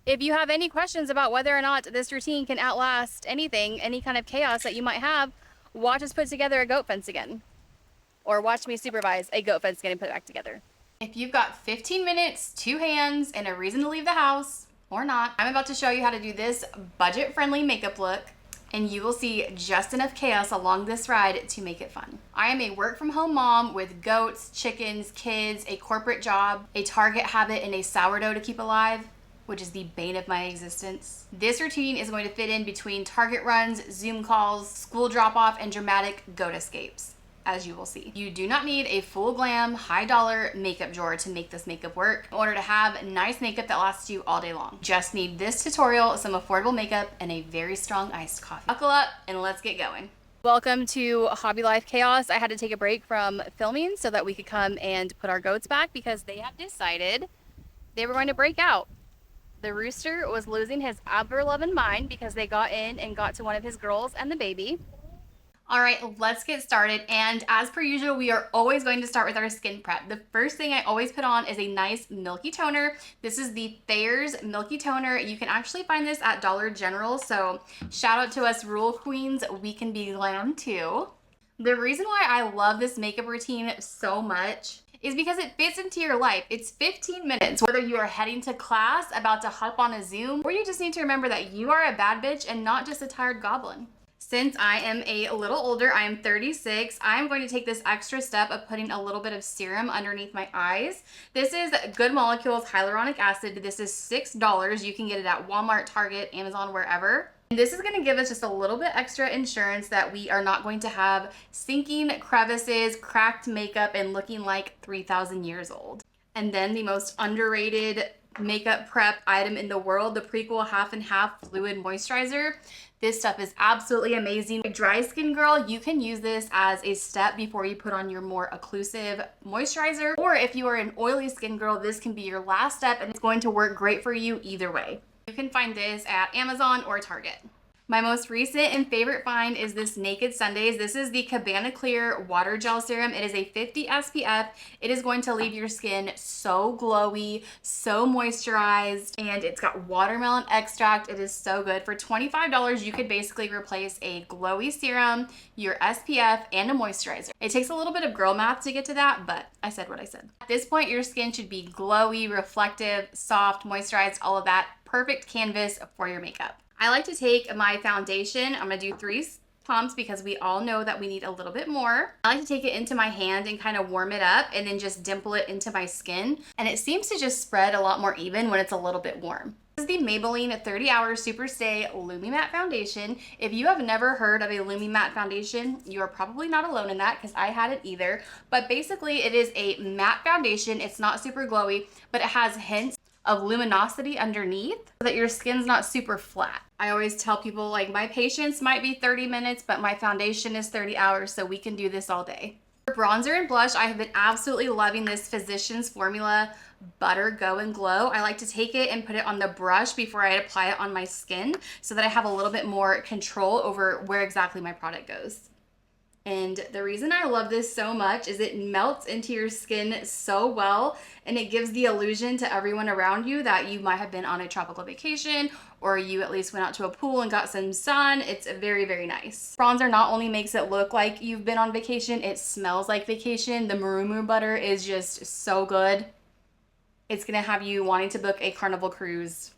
If you have any questions about whether or not this routine can outlast anything, any kind of chaos that you might have, watch us put together a goat fence again. Or watch me supervise a goat fence getting put back together. If you've got 15 minutes, 2 hands, and a reason to leave the house, or not, I'm about to show you how to do this budget-friendly makeup look, and you will see just enough chaos along this ride to make it fun. I am a work-from-home mom with goats, chickens, kids, a corporate job, a Target habit, and a sourdough to keep alive, which is the bane of my existence. This routine is going to fit in between Target runs, Zoom calls, school drop-off, and dramatic goat escapes, as you will see. You do not need a full glam, high dollar makeup drawer to make this makeup work in order to have nice makeup that lasts you all day long. Just need this tutorial, some affordable makeup, and a very strong iced coffee. Buckle up and let's get going. Welcome to Hobby Life Chaos. I had to take a break from filming so that we could come and put our goats back because they have decided they were going to break out. The rooster was losing his ever-loving mind because they got in and got to one of his girls and the baby. All right, let's get started. And as per usual, we are always going to start with our skin prep. The first thing I always put on is a nice milky toner. This is the Thayer's Milky Toner. You can actually find this at Dollar General. So shout out to us Rule Queens. We can be glam too. The reason why I love this makeup routine so much is because it fits into your life. It's 15 minutes, whether you are heading to class, about to hop on a Zoom, or you just need to remember that you are a bad bitch and not just a tired goblin. Since I am a little older, I am 36, I am going to take this extra step of putting a little bit of serum underneath my eyes. This is Good Molecules Hyaluronic Acid. This is $6. You can get it at Walmart, Target, Amazon, wherever. And this is going to give us just a little bit extra insurance that we are not going to have sinking crevices, cracked makeup, and looking like 3,000 years old. And then the most underrated makeup prep item in the world, the Prequel Half and Half Fluid Moisturizer. This stuff is absolutely amazing. Dry skin girl, you can use this as a step before you put on your more occlusive moisturizer. Or if you are an oily skin girl, this can be your last step and it's going to work great for you either way. You can find this at Amazon or Target. My most recent and favorite find is this Naked Sundays. This is the Cabana Clear Water Gel Serum. It is a 50 SPF. It is going to leave your skin so glowy, so moisturized, and it's got watermelon extract. It is so good. For $25, you could basically replace a glowy serum, your SPF, and a moisturizer. It takes a little bit of girl math to get to that, but I said what I said. At this point, your skin should be glowy, reflective, soft, moisturized, all of that. Perfect canvas for your makeup. I like to take my foundation. I'm gonna do 3 pumps because we all know that we need a little bit more. I like to take it into my hand and kind of warm it up and then just dimple it into my skin. And it seems to just spread a lot more even when it's a little bit warm. This is the Maybelline 30 Hour Super Stay Lumi Matte Foundation. If you have never heard of a Lumi Matte Foundation, you are probably not alone in that because I hadn't either. But basically it is a matte foundation. It's not super glowy, but it has hints of luminosity underneath so that your skin's not super flat. I always tell people, like, my patience might be 30 minutes, but my foundation is 30 hours, so we can do this all day. For bronzer and blush, I have been absolutely loving this Physicians Formula Butter Go and Glow. I like to take it and put it on the brush before I apply it on my skin so that I have a little bit more control over where exactly my product goes. And the reason I love this so much is it melts into your skin so well, and it gives the illusion to everyone around you that you might have been on a tropical vacation, or you at least went out to a pool and got some sun. It's very, very nice. Bronzer not only makes it look like you've been on vacation, it smells like vacation. The Marumu butter is just so good. It's gonna have you wanting to book a Carnival cruise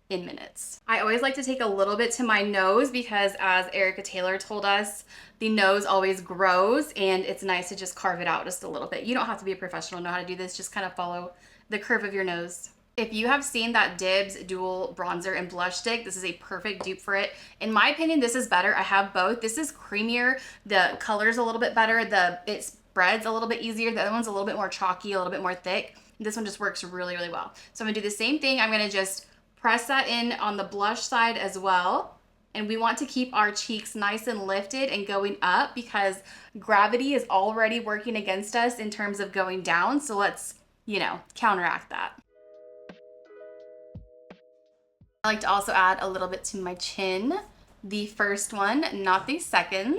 in minutes. I always like to take a little bit to my nose because, as Erica Taylor told us, the nose always grows and it's nice to just carve it out just a little bit. You don't have to be a professional to know how to do this, just kind of follow the curve of your nose. If you have seen that Dibs dual bronzer and blush stick, this is a perfect dupe for it. In my opinion, this is better. I have both. This is creamier. The color's a little bit better. It spreads a little bit easier. The other one's a little bit more chalky, a little bit more thick. This one just works really, really well. So I'm gonna do the same thing. I'm gonna just press that in on the blush side as well. And we want to keep our cheeks nice and lifted and going up because gravity is already working against us in terms of going down. So let's, counteract that. I like to also add a little bit to my chin. The first one, not the second.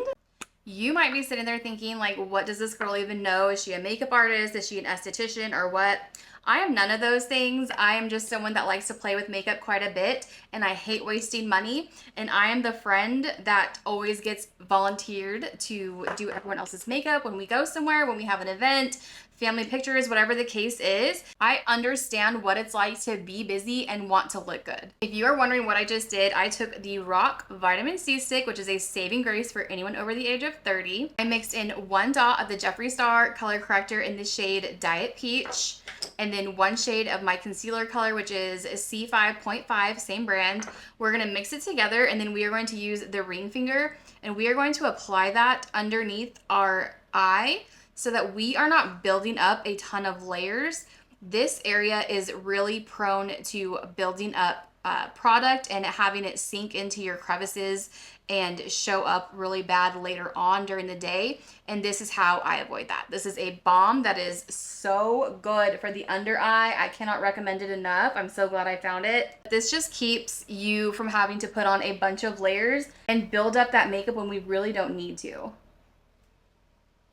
You might be sitting there thinking, like, what does this girl even know? Is she a makeup artist? Is she an esthetician or what? I am none of those things. I am just someone that likes to play with makeup quite a bit, and I hate wasting money. And I am the friend that always gets volunteered to do everyone else's makeup when we go somewhere, when we have an event, family pictures, whatever the case is. I understand what it's like to be busy and want to look good. If you are wondering what I just did, I took the Rock Vitamin C Stick, which is a saving grace for anyone over the age of 30. I mixed in 1 dot of the Jeffree Star color corrector in the shade Diet Peach, and then 1 shade of my concealer color, which is C5.5, same brand. We're gonna mix it together, and then we are going to use the ring finger, and we are going to apply that underneath our eye so that we are not building up a ton of layers. This area is really prone to building up product and having it sink into your crevices and show up really bad later on during the day. And this is how I avoid that. This is a balm that is so good for the under eye. I cannot recommend it enough. I'm so glad I found it. This just keeps you from having to put on a bunch of layers and build up that makeup when we really don't need to.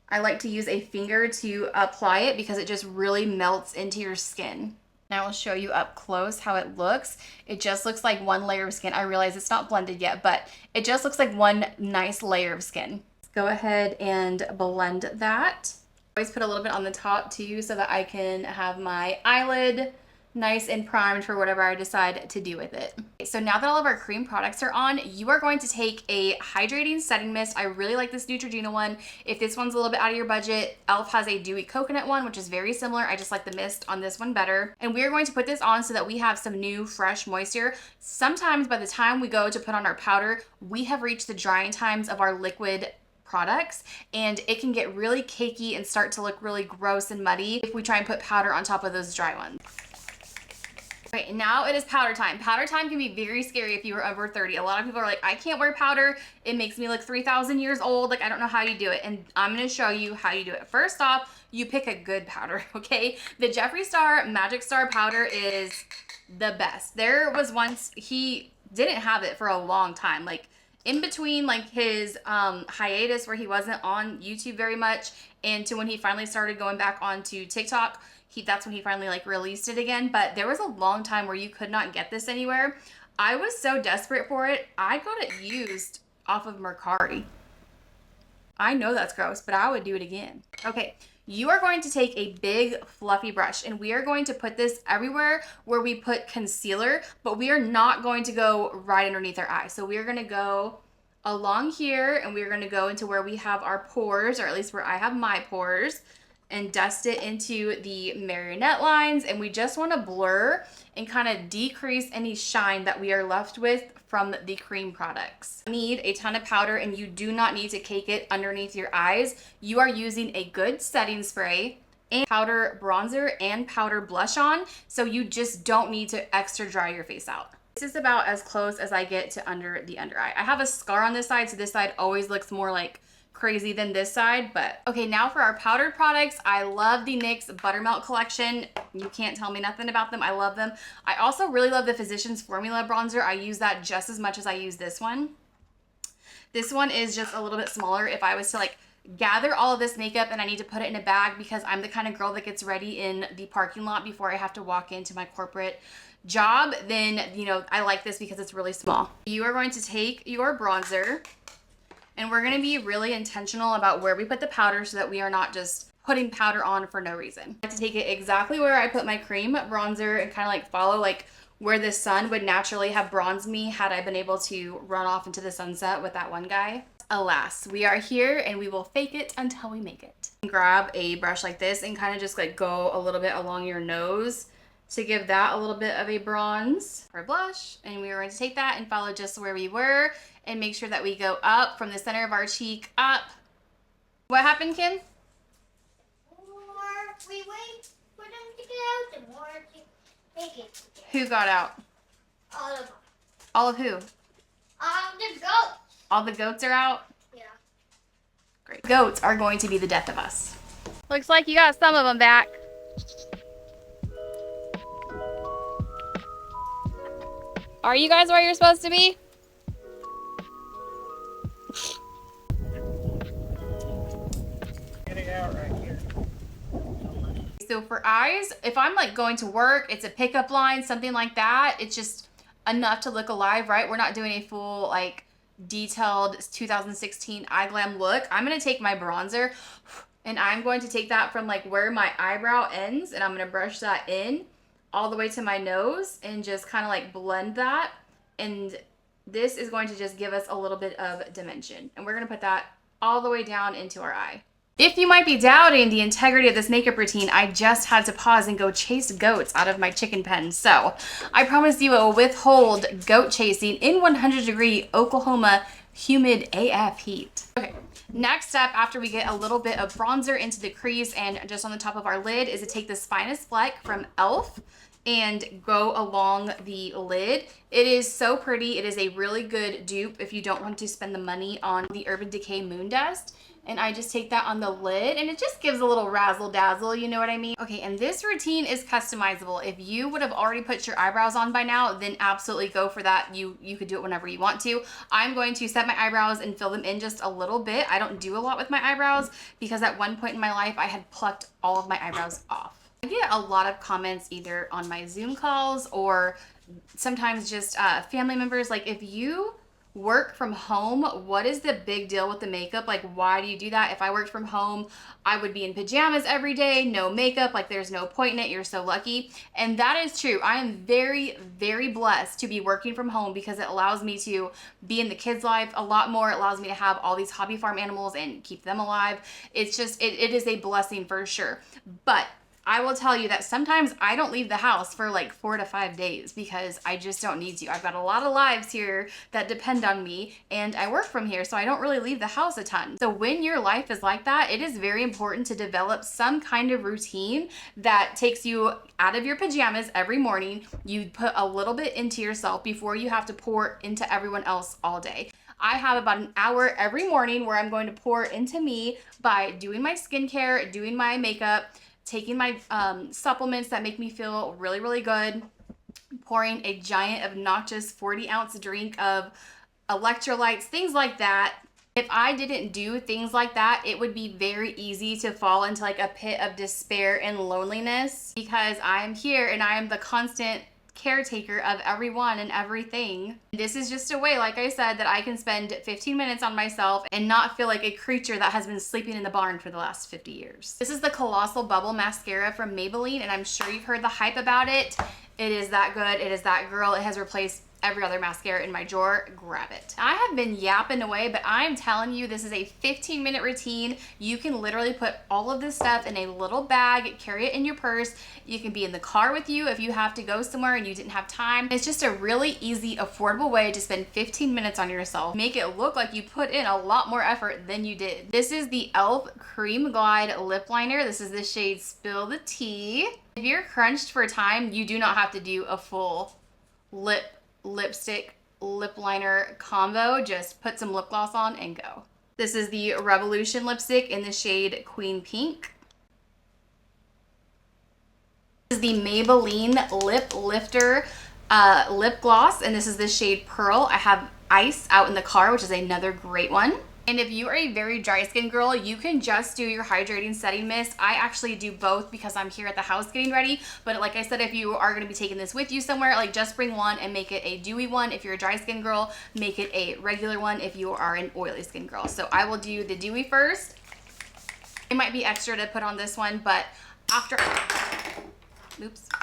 I like to use a finger to apply it because it just really melts into your skin. And I will show you up close how it looks. It just looks like 1 layer of skin. I realize it's not blended yet, but it just looks like 1 nice layer of skin. Let's go ahead and blend that. I always put a little bit on the top too so that I can have my eyelid nice and primed for whatever I decide to do with it. So now that all of our cream products are on, you are going to take a hydrating setting mist. I really like this Neutrogena one. If this one's a little bit out of your budget, e.l.f. has a dewy coconut one, which is very similar. I just like the mist on this one better. And we are going to put this on so that we have some new fresh moisture. Sometimes by the time we go to put on our powder, we have reached the drying times of our liquid products, and it can get really cakey and start to look really gross and muddy if we try and put powder on top of those dry ones. Okay, now it is powder time. Powder time can be very scary if you are over 30. A lot of people are like, I can't wear powder. It makes me look 3,000 years old. Like, I don't know how you do it. And I'm going to show you how you do it. First off, you pick a good powder, okay? The Jeffree Star Magic Star powder is the best. There was once, he didn't have it for a long time. Like, in between like his hiatus where he wasn't on YouTube very much and to when he finally started going back onto TikTok, that's when he finally like released it again. But there was a long time where you could not get this anywhere. I was so desperate for it. I got it used off of Mercari. I know that's gross, but I would do it again. Okay, you are going to take a big fluffy brush and we are going to put this everywhere where we put concealer, but we are not going to go right underneath our eye. So we are going to go along here and we're going to go into where we have our pores, or at least where I have my pores, and dust it into the marionette lines. And we just want to blur and kind of decrease any shine that we are left with from the cream products. You need a ton of powder and you do not need to cake it underneath your eyes. You are using a good setting spray and powder bronzer and powder blush on, so you just don't need to extra dry your face out. This is about as close as I get to under the under eye. I have a scar on this side, so this side always looks more like crazy than this side. But okay, now for our powdered products. I love the NYX Buttermelt collection. You can't tell me nothing about them. I love them. I also really love the Physicians Formula bronzer. I use that just as much as I use this one. This one is just a little bit smaller. If I was to like gather all of this makeup and I need to put it in a bag, because I'm the kind of girl that gets ready in the parking lot before I have to walk into my corporate job, then you know I like this because it's really small. You are going to take your bronzer and we're going to be really intentional about where we put the powder so that we are not just putting powder on for no reason. I have to take it exactly where I put my cream bronzer and kind of like follow like where the sun would naturally have bronzed me had I been able to run off into the sunset with that one guy. Alas, we are here and we will fake it until we make it. Grab a brush like this and kind of just like go a little bit along your nose to give that a little bit of a bronze or blush. And we are going to take that and follow just where we were and make sure that we go up from the center of our cheek up. What happened, Kim? More we wait for them to get out, the more to make it. Who got out? All of them. All of who? The goats. All the goats are out? Yeah. Great. Goats are going to be the death of us. Looks like you got some of them back. Are you guys where you're supposed to be? So So for eyes, if I'm like going to work, it's a pickup line, something like that. It's just enough to look alive, right? We're not doing a full like detailed 2016 eye glam look. I'm going to take my bronzer and I'm going to take that from like where my eyebrow ends and I'm going to brush that in all the way to my nose and just kind of like blend that. And this is going to just give us a little bit of dimension. And we're going to put that all the way down into our eye. If you might be doubting the integrity of this makeup routine, I just had to pause and go chase goats out of my chicken pen. So I promise you it will withhold goat chasing in 100-degree Oklahoma humid AF heat. Okay, next step after we get a little bit of bronzer into the crease and just on the top of our lid is to take this finest fleck from e.l.f. and go along the lid. It is so pretty. It is a really good dupe if you don't want to spend the money on the Urban Decay Moon Dust. And I just take that on the lid and it just gives a little razzle dazzle, you know what I mean? Okay, and this routine is customizable. If you would have already put your eyebrows on by now, then absolutely go for that. You could do it whenever you want to. I'm going to set my eyebrows and fill them in just a little bit. I don't do a lot with my eyebrows because at one point in my life, I had plucked all of my eyebrows off. I get a lot of comments either on my Zoom calls or sometimes just family members. Like, if you work from home, what is the big deal with the makeup? Like, why do you do that? If I worked from home, I would be in pajamas every day, no makeup, like there's no point in it. You're so lucky. And that is true. I am very, very blessed to be working from home because it allows me to be in the kids' life a lot more. It allows me to have all these hobby farm animals and keep them alive. It's just, it is a blessing for sure. But I will tell you that sometimes I don't leave the house for like 4 to 5 days because I just don't need to. I've got a lot of lives here that depend on me and I work from here, so I don't really leave the house a ton. So when your life is like that, it is very important to develop some kind of routine that takes you out of your pajamas every morning. You put a little bit into yourself before you have to pour into everyone else all day. I have about an hour every morning where I'm going to pour into me by doing my skincare, doing my makeup, taking my supplements that make me feel really, really good, pouring a giant obnoxious 40-ounce drink of electrolytes, things like that. If I didn't do things like that, it would be very easy to fall into like a pit of despair and loneliness because I'm here and I am the constant caretaker of everyone and everything. This is just a way, like I said, that I can spend 15 minutes on myself and not feel like a creature that has been sleeping in the barn for the last 50 years. This is the Colossal Bubble Mascara from Maybelline, and I'm sure you've heard the hype about it. It is that good. It is that girl. It has replaced every other mascara in my drawer. Grab it. I have been yapping away, but I'm telling you, this is a 15-minute routine. You can literally put all of this stuff in a little bag, carry it in your purse. You can be in the car with you if you have to go somewhere and you didn't have time. It's just a really easy, affordable way to spend 15 minutes on yourself. Make it look like you put in a lot more effort than you did. This is the e.l.f. Cream Glide Lip Liner. This is the shade Spill the Tea. If you're crunched for time, you do not have to do a full lipstick lip liner combo. Just put some lip gloss on and go. This is the Revolution lipstick in the shade Queen Pink. This is the Maybelline Lip Lifter lip gloss, and this is the shade Pearl. I have Ice out in the car, which is another great one. And if you are a very dry skin girl, you can just do your hydrating setting mist. I actually do both because I'm here at the house getting ready. But like I said, if you are going to be taking this with you somewhere, like just bring one and make it a dewy one. If you're a dry skin girl, make it a regular one if you are an oily skin girl. So I will do the dewy first. It might be extra to put on this one, but after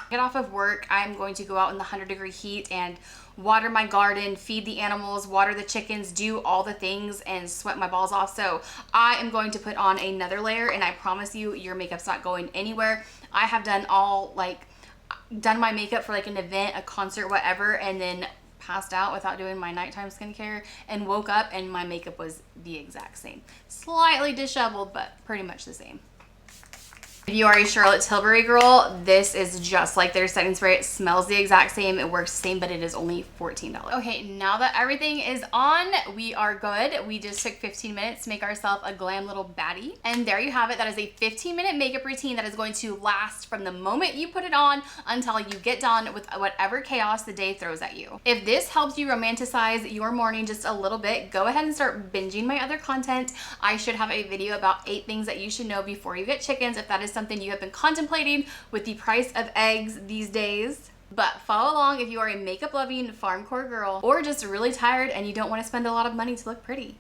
get off of work, I'm going to go out in the 100-degree heat and water my garden, feed the animals, water the chickens, do all the things and sweat my balls off. So I am going to put on another layer, and I promise you your makeup's not going anywhere. I have done my makeup for like an event, a concert, whatever, and then passed out without doing my nighttime skincare and woke up and my makeup was the exact same. Slightly disheveled, but pretty much the same. If you are a Charlotte Tilbury girl, this is just like their setting spray. It smells the exact same, it works the same, but it is only $14. Okay, now that everything is on, we are good. We just took 15 minutes to make ourselves a glam little baddie. And there you have it. That is a 15-minute makeup routine that is going to last from the moment you put it on until you get done with whatever chaos the day throws at you. If this helps you romanticize your morning just a little bit, go ahead and start binging my other content. I should have a video about 8 things that you should know before you get chickens. If that is is something you have been contemplating with the price of eggs these days. But follow along if you are a makeup loving farmcore girl or just really tired and you don't want to spend a lot of money to look pretty.